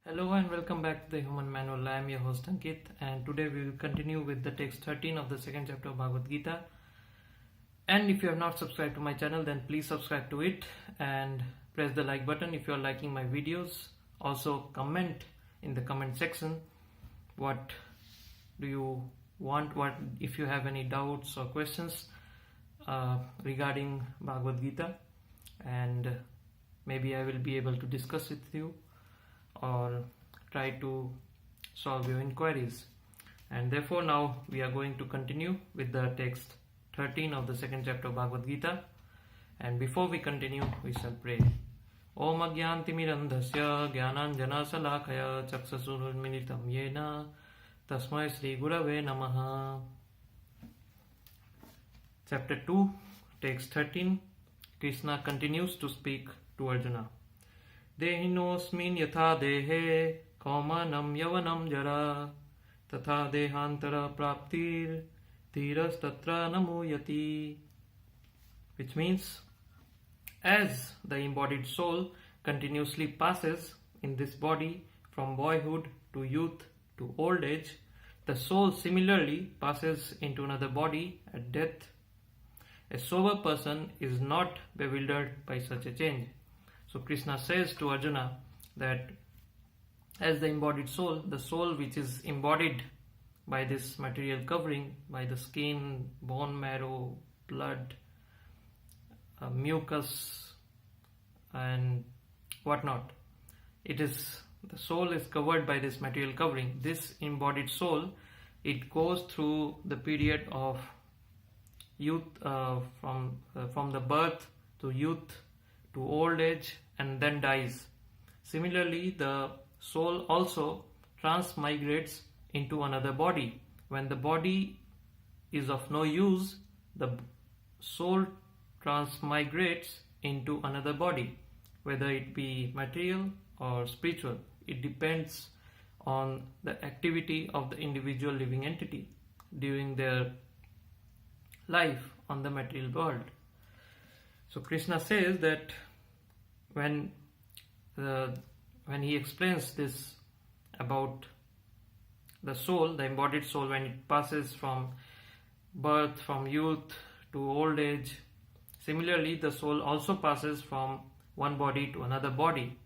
Hello and welcome back to the Human Manual. I am your host Ankit, and today we will continue with the text 13 of the second chapter of Bhagavad Gita. And if you have not subscribed to my channel, then please subscribe to it and press the like button if you are liking my videos. Also comment in the comment section what do you want, what if you have any doubts or questions regarding Bhagavad Gita, and maybe I will be able to discuss with you or try to solve your inquiries. And therefore now we are going to continue with the text 13 of the second chapter of Bhagavad Gita. And before we continue, we shall pray. Om Agyantimirandhasya Gyananjana Salakaya Chaksasurmilitam Yena Tasmai Sri Gurave Namaha. Chapter 2, text 13. Krishna continues to speak to Arjuna. Dehinosmin yatha dehe kaumanam yavanam jara tatha dehantara praptir dhiras tatra namuyati. Which means, as the embodied soul continuously passes in this body from boyhood to youth to old age, the soul similarly passes into another body at death. A sober person is not bewildered by such a change. So Krishna says to Arjuna that as the embodied soul, the soul which is embodied by this material covering, by the skin, bone marrow, blood, mucus and whatnot, the soul is covered by this material covering. This embodied soul, it goes through the period of youth, from the birth to youth to old age, and then dies. Similarly, the soul also transmigrates into another body. When the body is of no use, the soul transmigrates into another body, whether it be material or spiritual. It depends on the activity of the individual living entity during their life on the material world. So Krishna says that when he explains this about the soul, the embodied soul, when it passes from birth, from youth to old age, similarly the soul also passes from one body to another body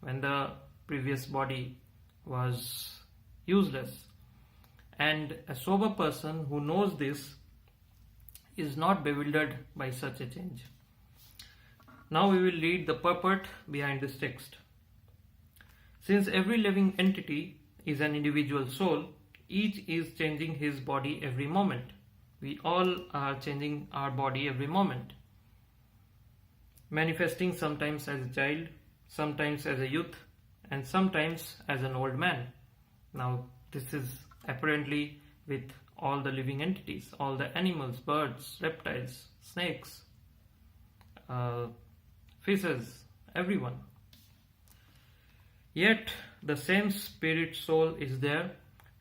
when the previous body was useless. And a sober person who knows this is not bewildered by such a change. Now we will read the purport behind this text. Since every living entity is an individual soul, each is changing his body every moment. We all are changing our body every moment, manifesting sometimes as a child, sometimes as a youth, and sometimes as an old man. Now this is apparently with all the living entities, all the animals, birds, reptiles, snakes, fishes, everyone. Yet the same spirit soul is there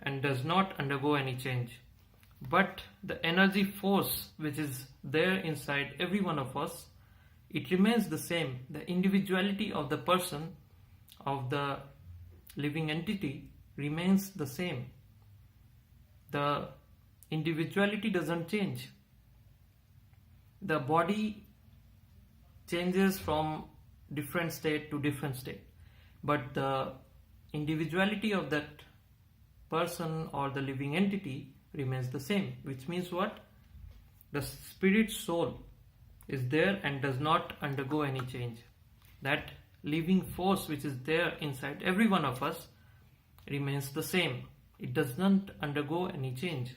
and does not undergo any change. But the energy force which is there inside every one of us, it remains the same. The individuality of the person, of the living entity, remains the same. The individuality doesn't change. The body changes from different state to different state, but the individuality of that person or the living entity remains the same. Which means what? The spirit soul is there and does not undergo any change. That living force which is there inside every one of us remains the same. It does not undergo any change.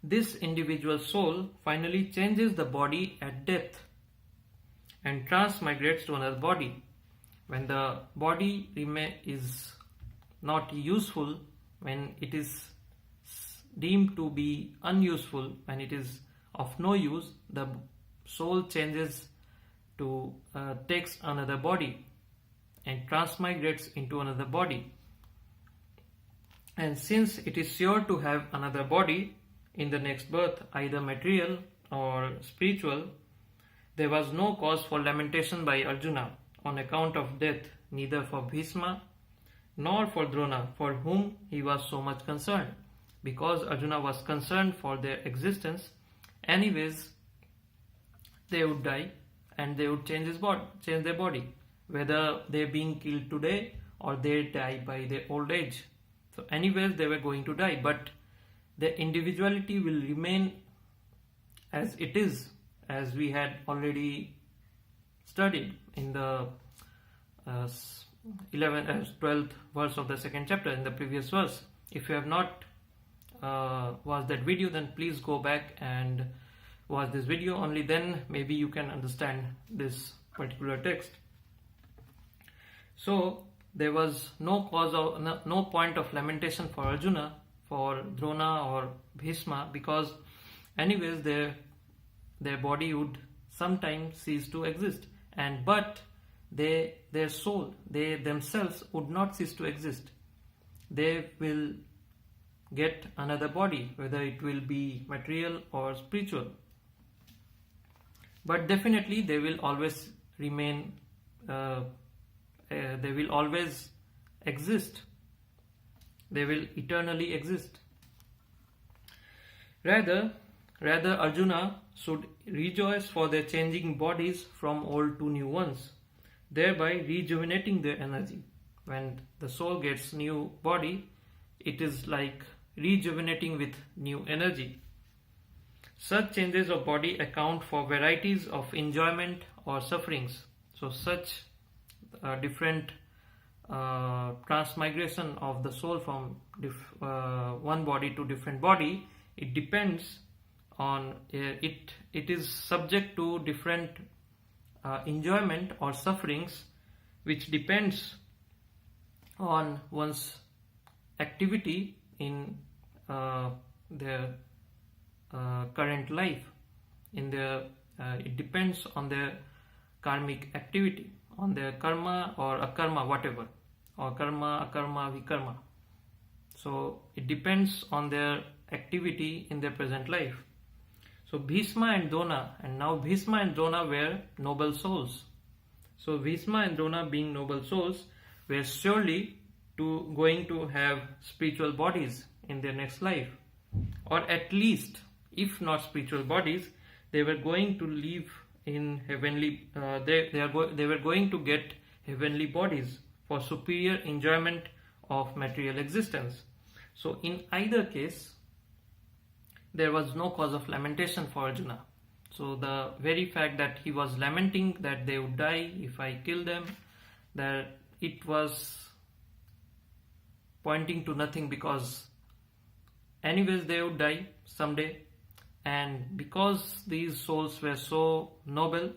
This individual soul finally changes the body at death and transmigrates to another body. When the body is not useful, when it is deemed to be unuseful, when it is of no use, the soul changes to takes another body and transmigrates into another body. And since it is sure to have another body in the next birth, either material or spiritual, there was no cause for lamentation by Arjuna on account of death, neither for Bhishma nor for Drona, for whom he was so much concerned. Because Arjuna was concerned for their existence, anyways they would die and they would change their body, whether they're being killed today or they die by their old age. So anyways they were going to die, but their individuality will remain as it is, as we had already studied in the 12th verse of the second chapter, in the previous verse. If you have not watched that video, then please go back and watch this video. Only then maybe you can understand this particular text. So there was no point of lamentation for Arjuna, for Drona or Bhishma, because anyways their body would sometime cease to exist, but their soul, they themselves would not cease to exist. They will get another body, whether it will be material or spiritual, but definitely they will always remain, they will always exist, they will eternally exist. Rather Arjuna should rejoice for their changing bodies from old to new ones, thereby rejuvenating their energy. When the soul gets new body, it is like rejuvenating with new energy. Such changes of body account for varieties of enjoyment or sufferings. So such different transmigration of the soul from one body to different body, it depends on it is subject to different enjoyment or sufferings, which depends on one's activity in their current life. It depends on their karmic activity, on their karma or akarma, whatever, or karma, akarma, vikarma. So it depends on their activity in their present life. So Bhishma and Drona, and now Bhishma and Drona were noble souls. So Bhishma and Drona, being noble souls, were surely going to have spiritual bodies in their next life, or at least, if not spiritual bodies, they were going to live in heavenly. They were going to get heavenly bodies for superior enjoyment of material existence. So in either case, there was no cause of lamentation for Arjuna. So the very fact that he was lamenting that they would die if I kill them, that it was pointing to nothing, because anyways they would die someday, and because these souls were so noble,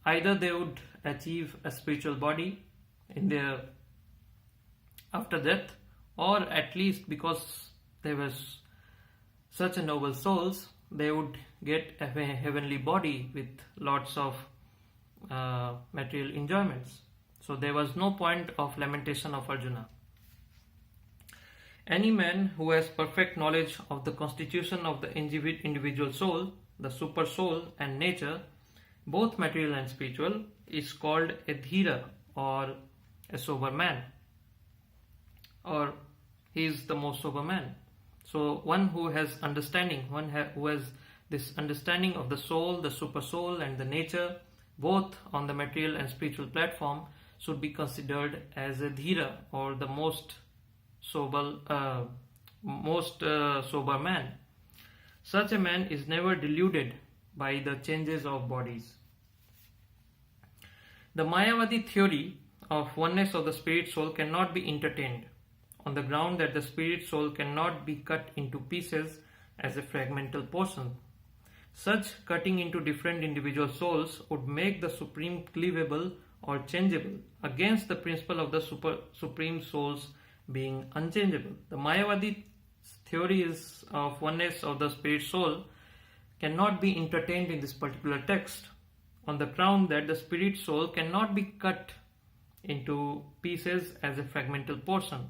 either they would achieve a spiritual body in their after death, or at least because they were such a noble souls, they would get a heavenly body with lots of material enjoyments. So there was no point of lamentation of Arjuna. Any man who has perfect knowledge of the constitution of the individual soul, the super soul and nature, both material and spiritual, is called a dhira, or a sober man, or he is the most sober man. So one who has understanding, who has this understanding of the soul, the super soul and the nature, both on the material and spiritual platform, should be considered as a dhira, or the most sober man. Such a man is never deluded by the changes of bodies. The Mayavadi theory of oneness of the spirit soul cannot be entertained, on the ground that the spirit soul cannot be cut into pieces as a fragmental portion. Such cutting into different individual souls would make the supreme cleavable or changeable, against the principle of the supreme souls being unchangeable. The Mayavadi theories of oneness of the spirit soul cannot be entertained in this particular text, on the ground that the spirit soul cannot be cut into pieces as a fragmental portion.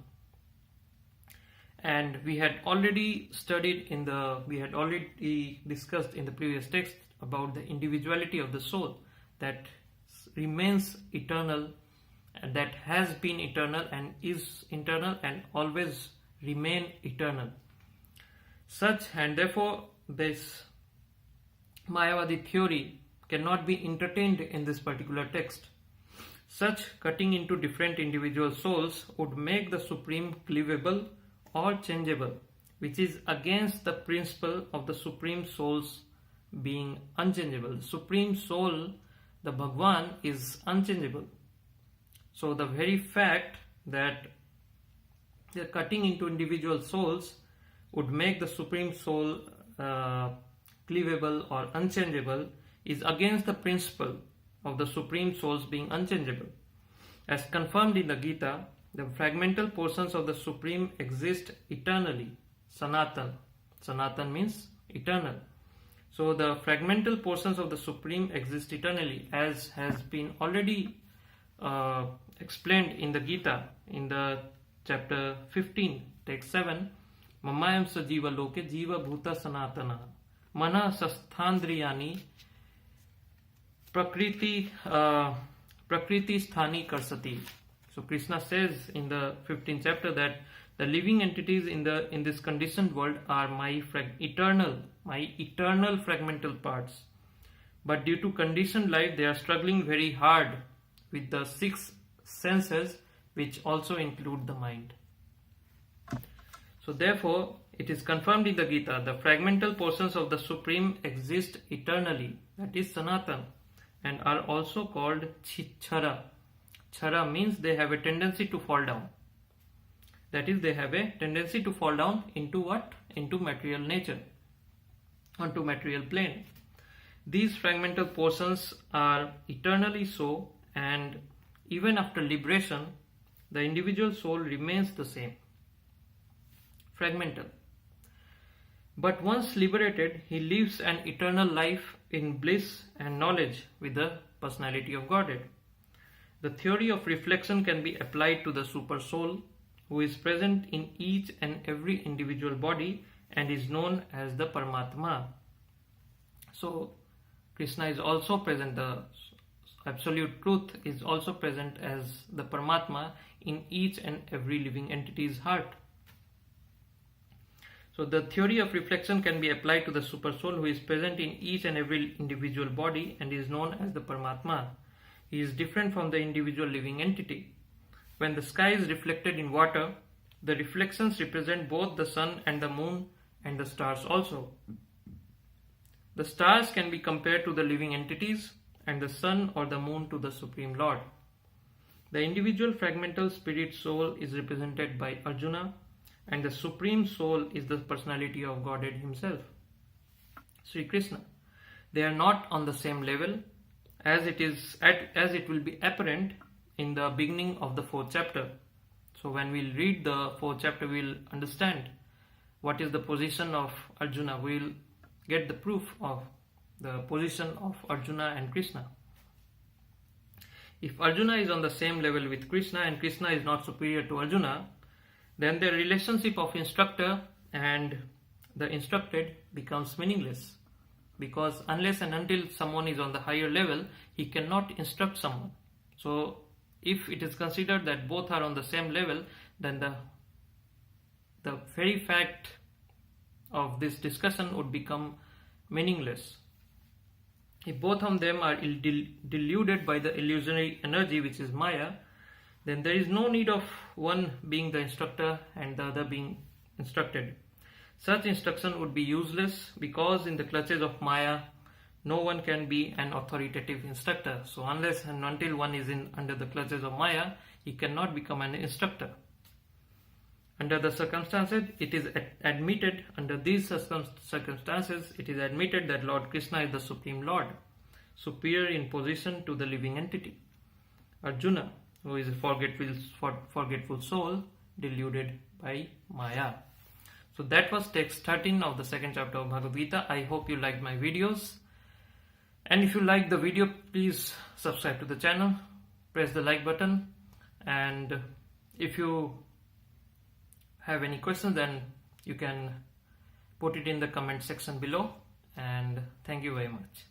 And we had already discussed in the previous text about the individuality of the soul that remains eternal and that has been eternal and is eternal and always remain eternal. Such, and therefore this Mayavadi theory cannot be entertained in this particular text. Such cutting into different individual souls would make the Supreme cleavable or changeable, which is against the principle of the Supreme Soul's being unchangeable. The Supreme Soul, the Bhagwan, is unchangeable. So the very fact that the cutting into individual souls would make the Supreme Soul cleavable or unchangeable is against the principle of the Supreme Souls being unchangeable. As confirmed in the Gita, the fragmental portions of the Supreme exist eternally. Sanatan. Sanatan means eternal. So the fragmental portions of the Supreme exist eternally, as has been already explained in the Gita in the chapter 15, text 7. Mamayam sa jiva loke jiva bhuta sanatana mana sasthandriyani prakriti sthani karsati. So Krishna says in the 15th chapter that the living entities in this conditioned world are my eternal fragmental parts. But due to conditioned life, they are struggling very hard with the 6 senses, which also include the mind. So therefore, it is confirmed in the Gita, the fragmental portions of the Supreme exist eternally, that is Sanatan, and are also called Chhara. Chhara means they have a tendency to fall down. That is, they have a tendency to fall down into what? Into material nature, onto material plane. These fragmental portions are eternally so, and even after liberation, the individual soul remains the same, fragmental. But once liberated, he lives an eternal life in bliss and knowledge with the personality of Godhead. The theory of reflection can be applied to the super soul, who is present in each and every individual body and is known as the Paramatma. So Krishna is also present, the absolute truth is also present as the Paramatma in each and every living entity's heart. So the theory of reflection can be applied to the super soul, who is present in each and every individual body and is known as the Paramatma. He is different from the individual living entity. When the sky is reflected in water, the reflections represent both the sun and the moon and the stars also. The stars can be compared to the living entities and the sun or the moon to the Supreme Lord. The individual fragmental spirit soul is represented by Arjuna, and the Supreme Soul is the personality of Godhead himself, Sri Krishna. They are not on the same level, as it will be apparent in the beginning of the 4th chapter. So when we'll read the 4th chapter, we'll understand what is the position of Arjuna. We'll get the proof of the position of Arjuna and Krishna. If Arjuna is on the same level with Krishna and Krishna is not superior to Arjuna, then the relationship of instructor and the instructed becomes meaningless, because unless and until someone is on the higher level, he cannot instruct someone. So if it is considered that both are on the same level, then the very fact of this discussion would become meaningless. If both of them are deluded by the illusionary energy, which is Maya, then there is no need of one being the instructor and the other being instructed. Such instruction would be useless, because in the clutches of Maya, no one can be an authoritative instructor. So unless and until one is under the clutches of Maya, he cannot become an instructor. Under the circumstances, it is admitted, under these circumstances, it is admitted that Lord Krishna is the Supreme Lord, superior in position to the living entity. Arjuna, who is a forgetful soul, deluded by Maya. So that was text 13 of the 2nd chapter of Bhagavad Gita. I hope you liked my videos. And if you like the video, please subscribe to the channel, press the like button, and if you have any questions, then you can put it in the comment section below. And thank you very much.